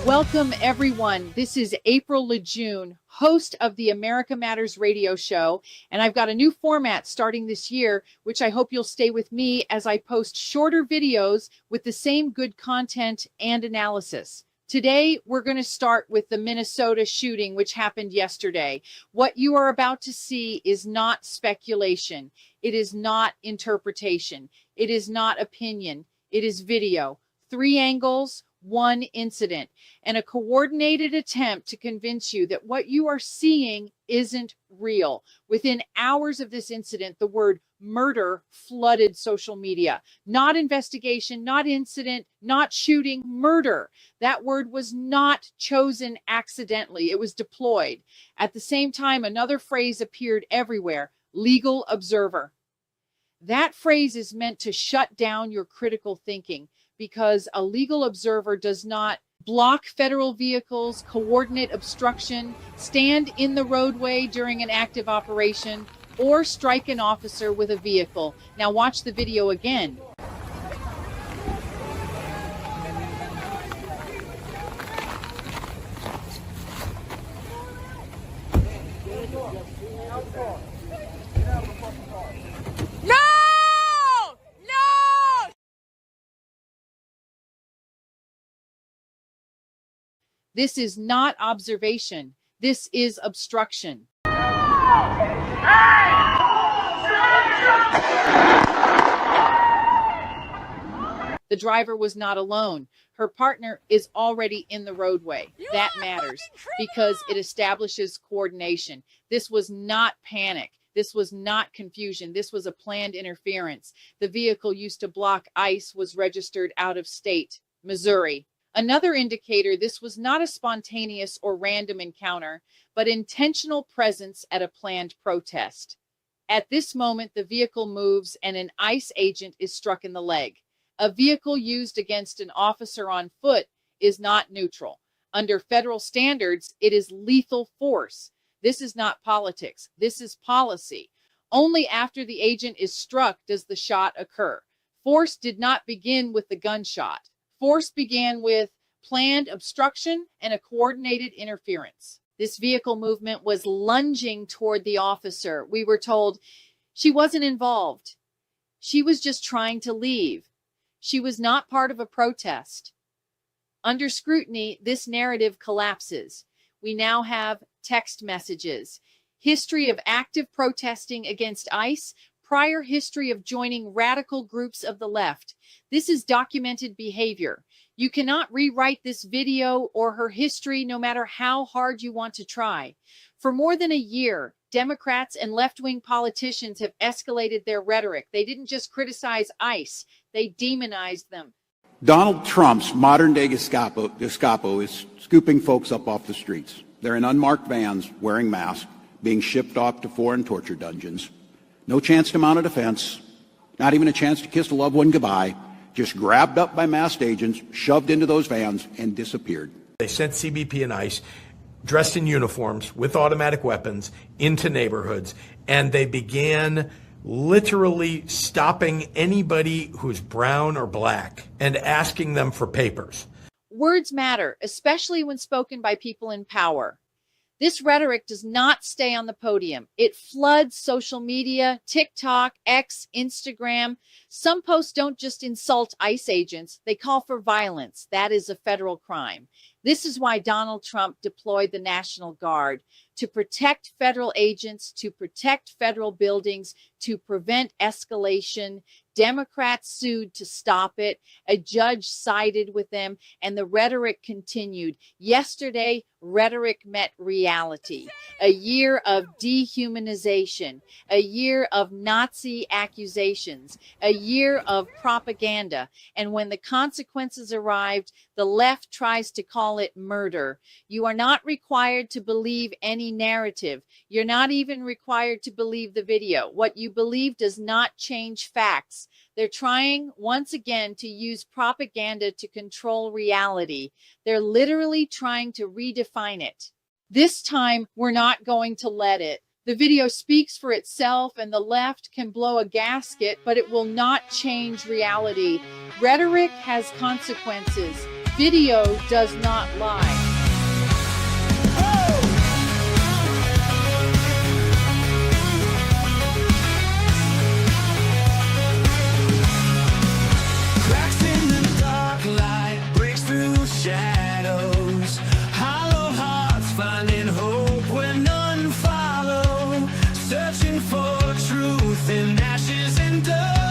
Welcome, everyone. This is April Lejeune, host of the America Matters radio show, and I've got a new format starting this year, which I hope you'll stay with me as I post shorter videos with the same good content and analysis. Today, we're going to start with the Minnesota shooting, which happened yesterday. What you are about to see is not speculation. It is not interpretation. It is not opinion. It is video. 3 angles, 1 incident, and a coordinated attempt to convince you that what you are seeing isn't real. Within hours of this incident, the word murder flooded social media. Not investigation, not incident, not shooting, murder. That word was not chosen accidentally. It was deployed. At the same time, another phrase appeared everywhere: legal observer. That phrase is meant to shut down your critical thinking, because a legal observer does not block federal vehicles, coordinate obstruction, stand in the roadway during an active operation, or strike an officer with a vehicle. Now watch the video again. This is not observation. This is obstruction. The driver was not alone. Her partner is already in the roadway. That matters because it establishes coordination. This was not panic. This was not confusion. This was a planned interference. The vehicle used to block ICE was registered out of state, Missouri. Another indicator this was not a spontaneous or random encounter, but intentional presence at a planned protest. At this moment, the vehicle moves and an ICE agent is struck in the leg. A vehicle used against an officer on foot is not neutral. Under federal standards, it is lethal force. This is not politics. This is policy. Only after the agent is struck does the shot occur. Force did not begin with the gunshot. Force began with planned obstruction and a coordinated interference. This vehicle movement was lunging toward the officer. We were told she wasn't involved. She was just trying to leave. She was not part of a protest. Under scrutiny, this narrative collapses. We now have text messages, history of active protesting against ICE, prior history of joining radical groups of the left. This is documented behavior. You cannot rewrite this video or her history no matter how hard you want to try. For more than a year, Democrats and left-wing politicians have escalated their rhetoric. They didn't just criticize ICE, they demonized them. Donald Trump's modern-day Gestapo is scooping folks up off the streets. They're in unmarked vans, wearing masks, being shipped off to foreign torture dungeons. No chance to mount a defense, not even a chance to kiss a loved one goodbye, just grabbed up by masked agents, shoved into those vans, and disappeared. They sent CBP and ICE dressed in uniforms with automatic weapons into neighborhoods, and they began literally stopping anybody who's brown or black and asking them for papers. Words matter, especially when spoken by people in power. This rhetoric does not stay on the podium. It floods social media, TikTok, X, Instagram. Some posts don't just insult ICE agents, they call for violence. That is a federal crime. This is why Donald Trump deployed the National Guard to protect federal agents, to protect federal buildings, to prevent escalation. Democrats sued to stop it. A judge sided with them, and the rhetoric continued. Yesterday, rhetoric met reality. A year of dehumanization, a year of Nazi accusations, a year of propaganda. And when the consequences arrived, the left tries to call it murder. You are not required to believe any narrative. You're not even required to believe the video. What you believe does not change facts. They're trying once again to use propaganda to control reality. They're literally trying to redefine it. This time, we're not going to let it. The video speaks for itself, and the left can blow a gasket, but it will not change reality. Rhetoric has consequences. Video does not lie. Cracks in the dark light breaks through shadows. Hollow hearts finding hope where none follow. Searching for truth in ashes and dust.